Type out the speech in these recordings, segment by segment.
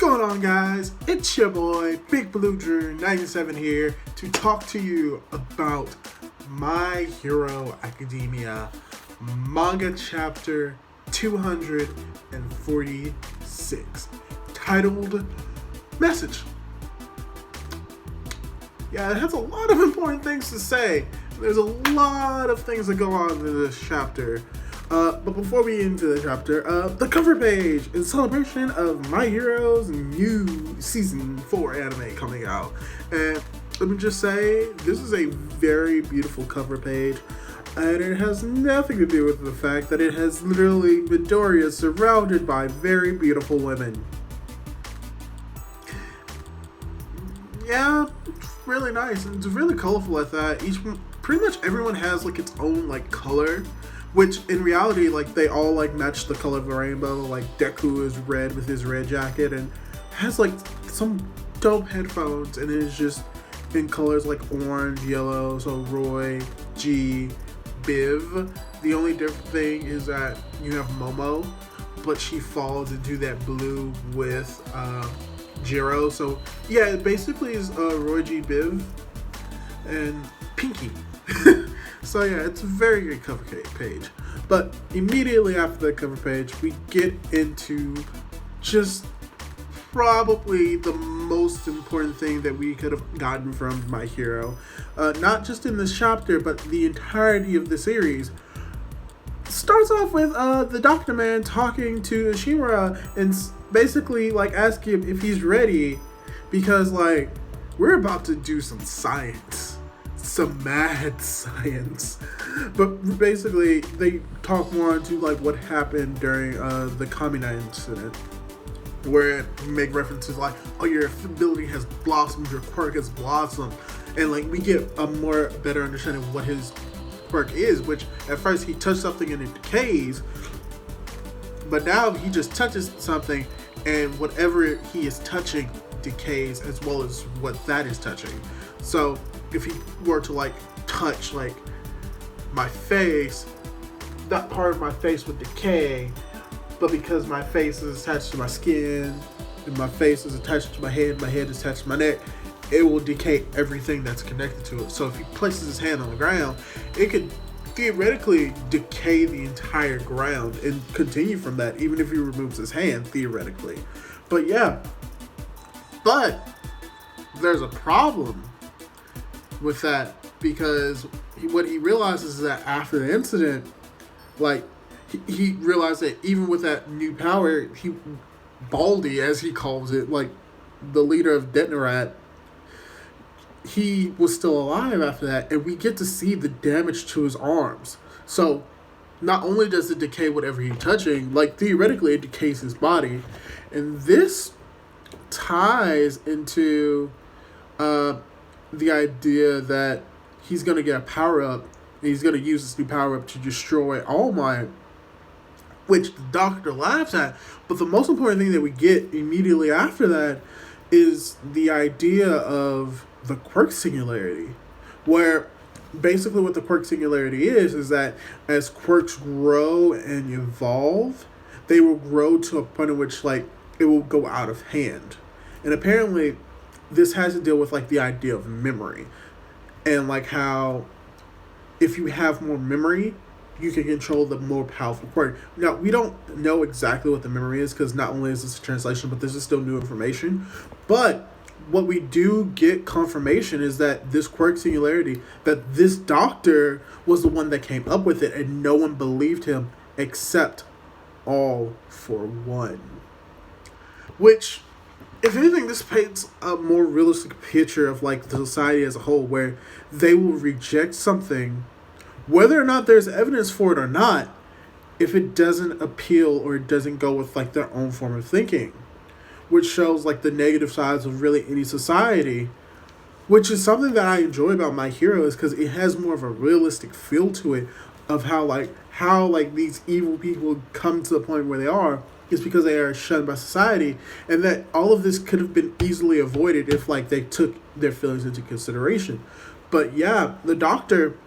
going on, guys? It's your boy Big Blue Drew 97 here to talk to you about My Hero Academia manga chapter 246 titled Message. Yeah, it has a lot of important things to say. There's a lot of things that go on in this chapter. But before we get into the chapter, the cover page in celebration of My Hero's new Season 4 anime coming out. And let me just say, this is a very beautiful cover page. And it has nothing to do with the fact that it has literally Midoriya surrounded by very beautiful women. Yeah, it's really nice. And it's really colorful at that. Pretty much everyone has like its own like color. Which, in reality, like, they all, like, match the color of the rainbow. Like, Deku is red with his red jacket and has, like, some dope headphones. And it is just in colors like orange, yellow. So, Roy, G, Biv. The only different thing is that you have Momo. But she falls into that blue with Jiro. So, yeah, it basically is Roy, G, Biv, and Pinky. So yeah, it's a very good cover page. But immediately after the cover page, we get into just probably the most important thing that we could have gotten from My Hero. Not just in this chapter, but the entirety of the series. Starts off with the Doctor Man talking to Shimura and basically like asking him if he's ready. Because like, we're about to do some science. Some mad science. But basically they talk more into like what happened during the Kamina incident, where it make references like, oh, your ability has blossomed, your quirk has blossomed, and like we get a better understanding of what his quirk is, which at first he touched something and it decays, but now he just touches something and whatever he is touching decays as well as what that is touching. So if he were to like touch like my face, that part of my face would decay, but because my face is attached to my skin and my face is attached to my head is attached to my neck, it will decay everything that's connected to it. So if he places his hand on the ground, it could theoretically decay the entire ground and continue from that, even if he removes his hand, theoretically. But yeah, but there's a problem with that, because what he realizes is that after the incident, like he realized that even with that new power, Baldy, as he calls it, like the leader of Detnerat, he was still alive after that, and we get to see the damage to his arms. So not only does it decay whatever he's touching, like theoretically it decays his body, and this ties into the idea that he's going to get a power-up, and he's going to use this new power-up to destroy All Might, which the Doctor laughs at. But the most important thing that we get immediately after that is the idea of the quirk singularity, where basically what the quirk singularity is that as quirks grow and evolve, they will grow to a point in which like it will go out of hand. And apparently this has to deal with like the idea of memory, and like how if you have more memory, you can control the more powerful quirk. Now, we don't know exactly what the memory is, because not only is this a translation, but this is still new information. But what we do get confirmation is that this quirk singularity, that this doctor was the one that came up with it, and no one believed him except All for One. Which, if anything, this paints a more realistic picture of like the society as a whole, where they will reject something, whether or not there's evidence for it or not, if it doesn't appeal or it doesn't go with like their own form of thinking, which shows like the negative sides of really any society, which is something that I enjoy about My Hero, is because it has more of a realistic feel to it of how these evil people come to the point where they are. Is because they are shunned by society, and that all of this could have been easily avoided if like they took their feelings into consideration. But yeah, the Doctor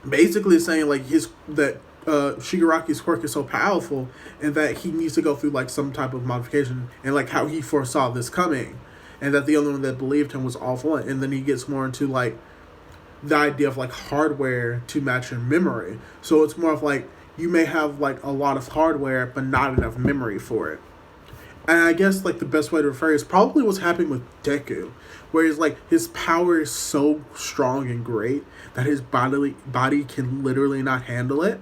basically is saying like that Shigaraki's quirk is so powerful, and that he needs to go through like some type of modification, and like how he foresaw this coming, and that the only one that believed him was All For One. And then he gets more into like the idea of like hardware to match your memory. So it's more of like you may have like a lot of hardware but not enough memory for it. And I guess like the best way to refer is probably what's happening with Deku, where he's like his power is so strong and great that his body can literally not handle it.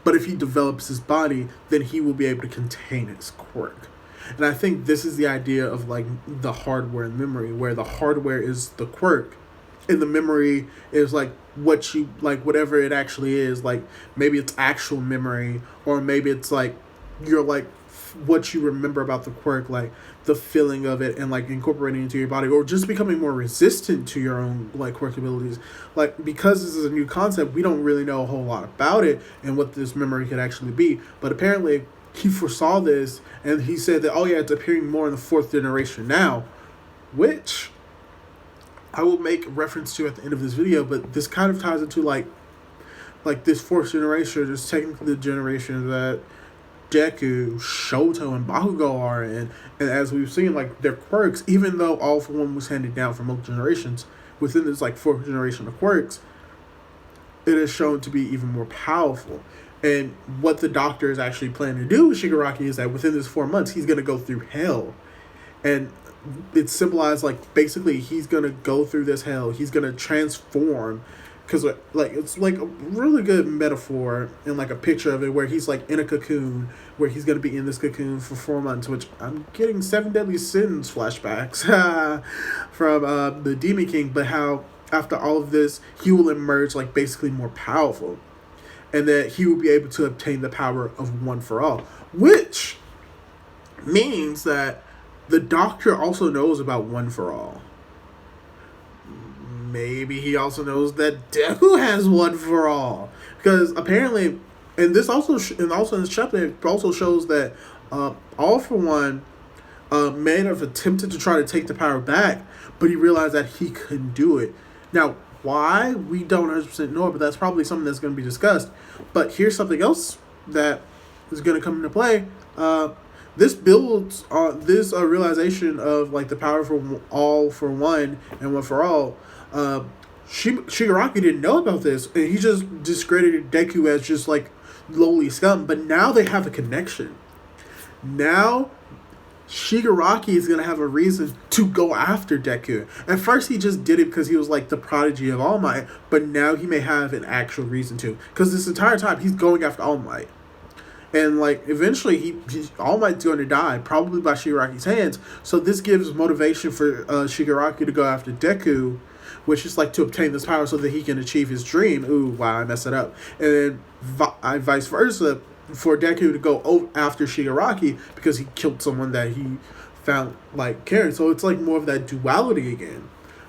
But if he develops his body, then he will be able to contain his quirk. And I think this is the idea of like the hardware and memory, where the hardware is the quirk and the memory is like what you like, whatever it actually is. Like maybe it's actual memory, or maybe it's like you're like what you remember about the quirk, like the feeling of it, and like incorporating it into your body, or just becoming more resistant to your own like quirk abilities. Like because this is a new concept, we don't really know a whole lot about it and what this memory could actually be. But apparently he foresaw this, and he said that, oh yeah, it's appearing more in the fourth generation now, which I will make reference to at the end of this video. But this kind of ties into like this fourth generation is technically the generation that Deku, Shoto, and Bakugo are in. And as we've seen, like their quirks, even though All For One was handed down from multiple generations, within this like fourth generation of quirks, it is shown to be even more powerful. And what the doctor is actually planning to do with Shigaraki is that within this 4 months, he's going to go through hell. And it's symbolized like basically he's going to go through this hell. He's going to transform. Because like it's like a really good metaphor and like a picture of it where he's like in a cocoon, where he's going to be in this cocoon for 4 months, which I'm getting Seven Deadly Sins flashbacks from the Demon King. But how after all of this, he will emerge like basically more powerful. And that he will be able to obtain the power of One For All. Which means that the Doctor also knows about One For All. Maybe he also knows that Deku has One For All. Because apparently, and this also, and also in this chapter, it also shows that All For One may have attempted to try to take the power back, but he realized that he couldn't do it. Now, why? We don't 100% know, but that's probably something that's going to be discussed. But here's something else that is going to come into play. This builds on this realization of like the power for All For One and One For All. Shigaraki didn't know about this, and he just discredited Deku as just like lowly scum. But now they have a connection. Now Shigaraki is going to have a reason to go after Deku. At first, he just did it because he was like the prodigy of All Might, but now he may have an actual reason to. Because this entire time, he's going after All Might. And like eventually, he All Might's going to die, probably by Shigaraki's hands. So this gives motivation for Shigaraki to go after Deku, which is like to obtain this power so that he can achieve his dream. Ooh, wow, I messed it up. And then vice versa, for Deku to go after Shigaraki because he killed someone that he found like caring. So it's like more of that duality again.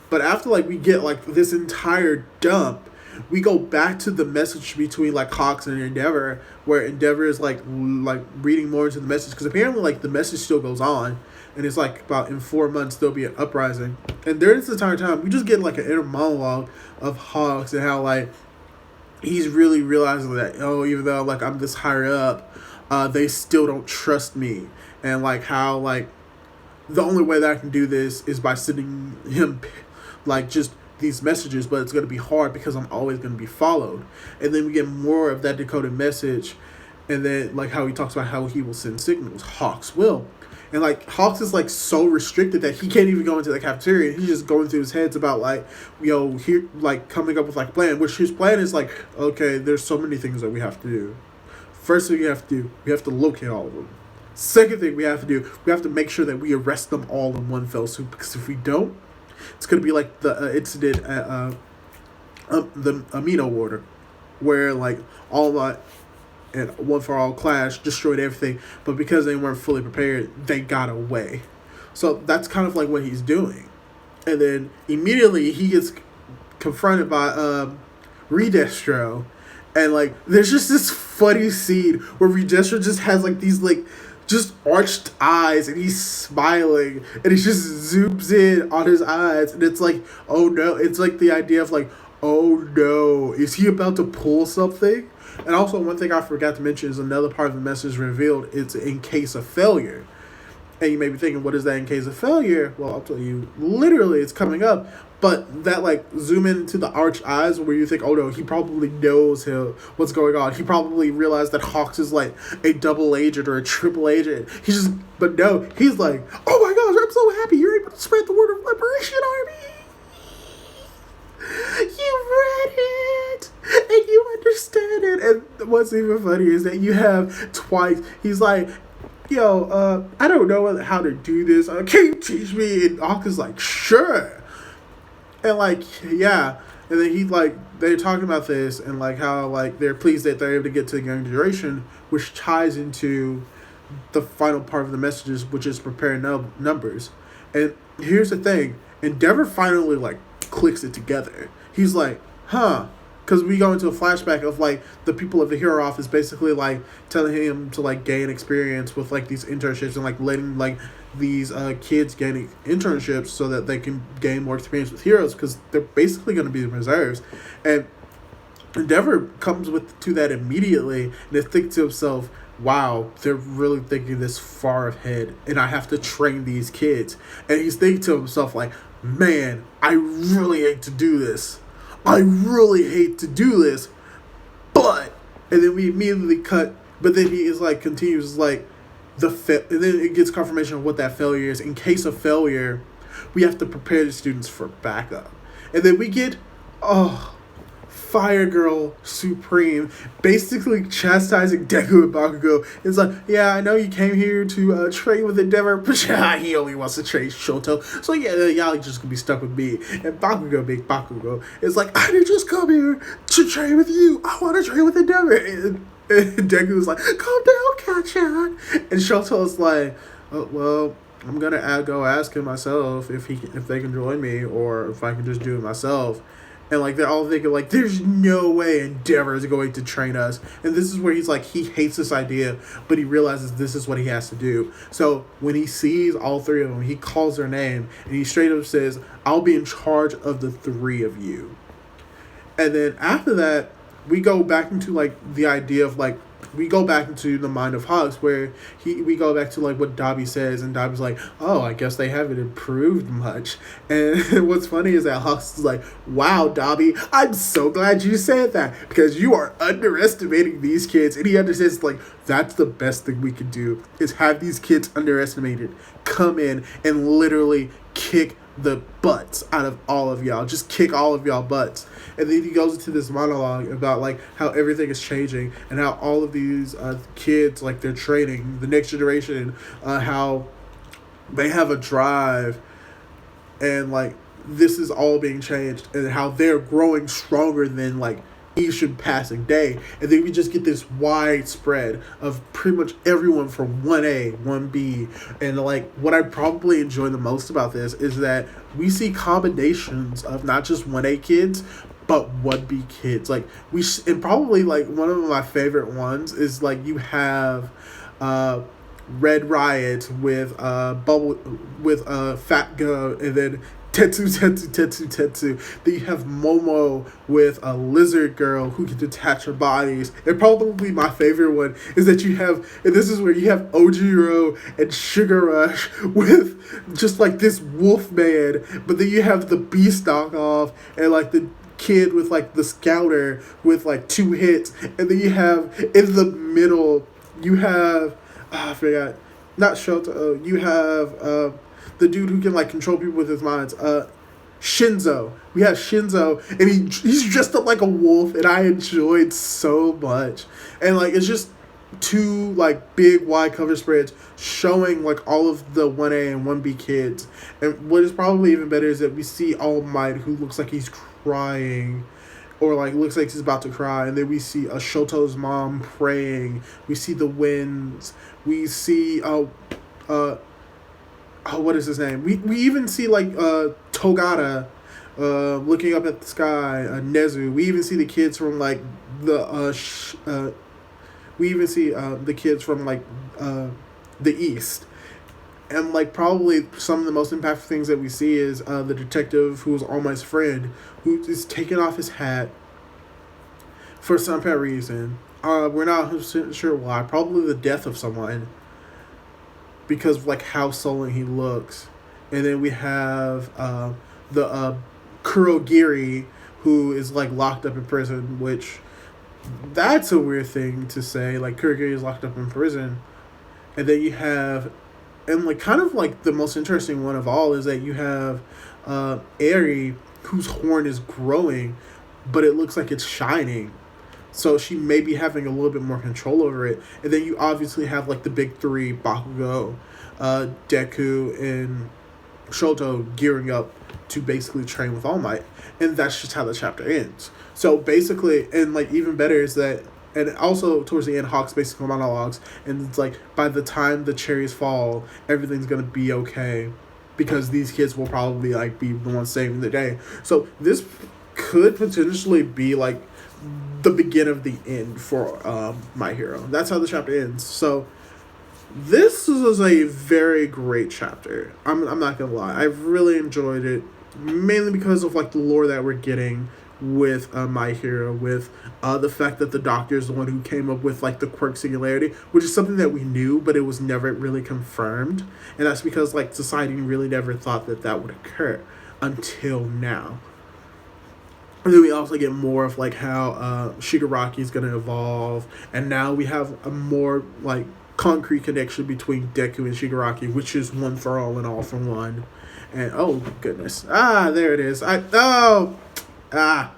But after like we get like this entire dump, we go back to the message between like Hawks and Endeavor, where Endeavor is like reading more into the message, because apparently like the message still goes on, and it's like about in 4 months there'll be an uprising. And during this entire time, we just get like an inner monologue of Hawks and how like he's really realizing that, oh, even though like I'm this higher up, they still don't trust me, and like how like the only way that I can do this is by sending him like just these messages, but it's going to be hard because I'm always going to be followed. And then we get more of that decoded message, and then like how he talks about how he will send signals. Hawks will. And like Hawks is like so restricted that he can't even go into the cafeteria. He's just going through his heads about like, yo, here, like coming up with like a plan. Which his plan is like, okay, there's so many things that we have to do. First thing we have to do, we have to locate all of them. Second thing we have to do, we have to make sure that we arrest them all in one fell swoop. Because if we don't, it's gonna be like the incident at the Amino Water, where like All Might and One For All clash, destroyed everything, but because they weren't fully prepared, they got away. So that's kind of like what he's doing. And then immediately he gets confronted by Redestro, and like there's just this funny scene where Redestro just has like these like just arched eyes, and he's smiling, and he just zooms in on his eyes, and it's like, oh no, it's like the idea of like, oh no, is he about to pull something? And also, one thing I forgot to mention is another part of the message revealed. It's in case of failure. And you may be thinking, what is that in case of failure? Well, I'll tell you, literally, it's coming up. But that, like, zoom into the arched eyes where you think, oh no, he probably knows what's going on. He probably realized that Hawks is, like, a double agent or a triple agent. But no, he's like, oh my gosh, I'm so happy you're able to spread the word of Liberation Army. You read it, and you understand it. And what's even funny is that you have twice, he's like, yo, I don't know how to do this. Can you teach me? And Hawk is like, sure. And like, yeah. And then they're talking about this and like how like they're pleased that they're able to get to the young generation, which ties into the final part of the messages, which is preparing numbers. And here's the thing, Endeavor finally like clicks it together. He's like, huh. Because we go into a flashback of like the people of the Hero Office basically like telling him to like gain experience with like these internships and like letting like these kids gain internships so that they can gain more experience with heroes because they're basically going to be the reserves. And Endeavor comes to that immediately and they think to himself, wow, they're really thinking this far ahead and I have to train these kids. And he's thinking to himself like, man, I really hate to do this. I really hate to do this, but, and then we immediately cut, but then he is like, continues like, and then it gets confirmation of what that failure is. In case of failure, we have to prepare the students for backup. And then we get, Fire Girl Supreme basically chastising Deku and Bakugo. It's like, yeah, I know you came here to train with Endeavor, but he only wants to train Shoto. So yeah, y'all just gonna be stuck with me. And Bakugo is like, I didn't just come here to train with you. I want to train with Endeavor. And Deku's like, calm down, Kachan. And Shoto's like, oh, well, I'm gonna go ask him myself if they can join me or if I can just do it myself. And, like, they're all thinking, like, there's no way Endeavor is going to train us. And this is where he's like, he hates this idea, but he realizes this is what he has to do. So when he sees all three of them, he calls their name, and he straight up says, I'll be in charge of the three of you. And then after that, we go back into, like, the idea of, like, we go back into the mind of Hawks where we go back to like what Dobby says and Dobby's like, oh, I guess they haven't improved much. And what's funny is that Hawks is like, wow, Dobby, I'm so glad you said that because you are underestimating these kids. And he understands like that's the best thing we can do is have these kids underestimated come in and literally kick the butts out of all of y'all. Just kick all of y'all butts. And then he goes into this monologue about like how everything is changing and how all of these kids, like they're training the next generation, how they have a drive and like this is all being changed and how they're growing stronger than like each passing day. And then we just get this wide spread of pretty much everyone from 1A, 1B. And like what I probably enjoy the most about this is that we see combinations of not just 1A kids but 1B kids. Like and probably like one of my favorite ones is like you have Red Riot with Fat Gum, and then Tetsu. Then you have Momo with a lizard girl who can detach her bodies. And probably my favorite one is that you have, and this is where you have Ojiro and Sugar Rush with just like this wolf man, but then you have the Beast knockoff and like the kid with like the scouter with like 2 hits, and then you have in the middle you have I forgot, not Shoto, you have the dude who can like control people with his minds, Shinzo. We have Shinzo, and he's dressed up like a wolf, and I enjoyed so much. And like it's just 2 like big wide cover spreads showing like all of the 1A and 1B kids. And what is probably even better is that we see All Might, who looks like he's crying or like looks like he's about to cry, and then we see Shoto's mom praying. We see the winds. We see what is his name? We even see like Togata looking up at the sky, Nezu. We even see the kids from like the we even see the kids from like the east. And like probably some of the most impactful things that we see is the detective who's All Might's friend, who is taking off his hat for some apparent reason. We're not 100% sure why. Probably the death of someone because of like how sullen he looks. And then we have the Kurogiri, who is like locked up in prison, which that's a weird thing to say. Like Kurogiri is locked up in prison, and then you have, and like kind of like the most interesting one of all is that you have Eri, whose horn is growing, but it looks like it's shining. So she may be having a little bit more control over it. And then you obviously have like the big three, Bakugo, Deku, and Shoto gearing up to basically train with All Might. And that's just how the chapter ends. So basically, and like even better is that, and also towards the end, Hawk's basically monologues, and it's like by the time the cherries fall, everything's gonna be okay, because these kids will probably like be the ones saving the day. So this could potentially be like the beginning of the end for My Hero. That's how the chapter ends. So this was a very great chapter. I'm not gonna lie. I've really enjoyed it, mainly because of like the lore that we're getting with My Hero, with the fact that the doctor is the one who came up with like the quirk singularity, which is something that we knew, but it was never really confirmed, and that's because like society really never thought that that would occur until now. And then we also get more of like how Shigaraki is gonna evolve, and now we have a more like concrete connection between Deku and Shigaraki, which is one for all and all for one. And oh goodness, there it is. I don't. But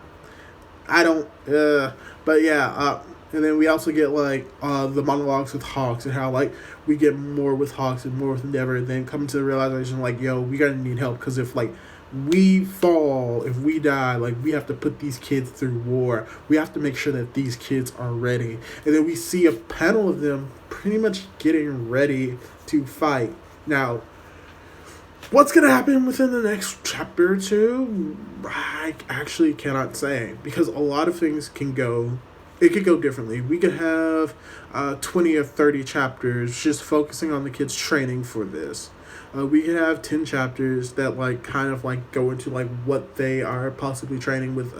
yeah. And then we also get like the monologues with Hawks, and how like we get more with Hawks and more with Endeavor, and then come to the realization like, yo, we gotta need help, because if like we fall, if we die, like we have to put these kids through war. We have to make sure that these kids are ready. And then we see a panel of them pretty much getting ready to fight. Now, what's going to happen within the next chapter or two, I actually cannot say, because a lot of things can go, it could go differently. We could have 20 or 30 chapters just focusing on the kids training for this. We could have 10 chapters that like kind of like go into like what they are possibly training with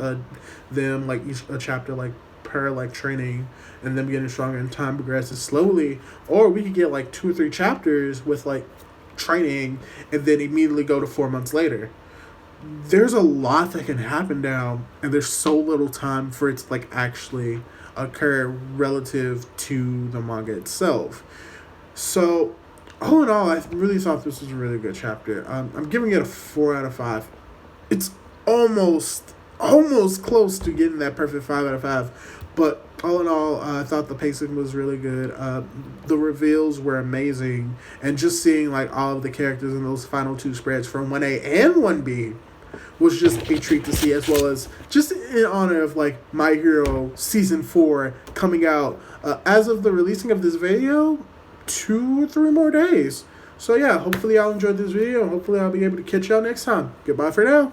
them, like each a chapter like per like training, and them getting stronger, and time progresses slowly. Or we could get like 2 or 3 chapters with like training, and then immediately go to 4 months later. There's a lot that can happen now, and there's so little time for it to like actually occur relative to the manga itself. So all in all, I really thought this was a really good chapter. I'm giving it a 4 out of 5. It's almost close to getting that perfect 5 out of 5. But all in all, I thought the pacing was really good. The reveals were amazing. And just seeing like all of the characters in those final 2 spreads from 1A and 1B was just a treat to see, as well as just in honor of like My Hero Season 4 coming out as of the releasing of this video, 2 or 3 more days. So yeah, hopefully y'all enjoyed this video. Hopefully I'll be able to catch y'all next time. Goodbye for now.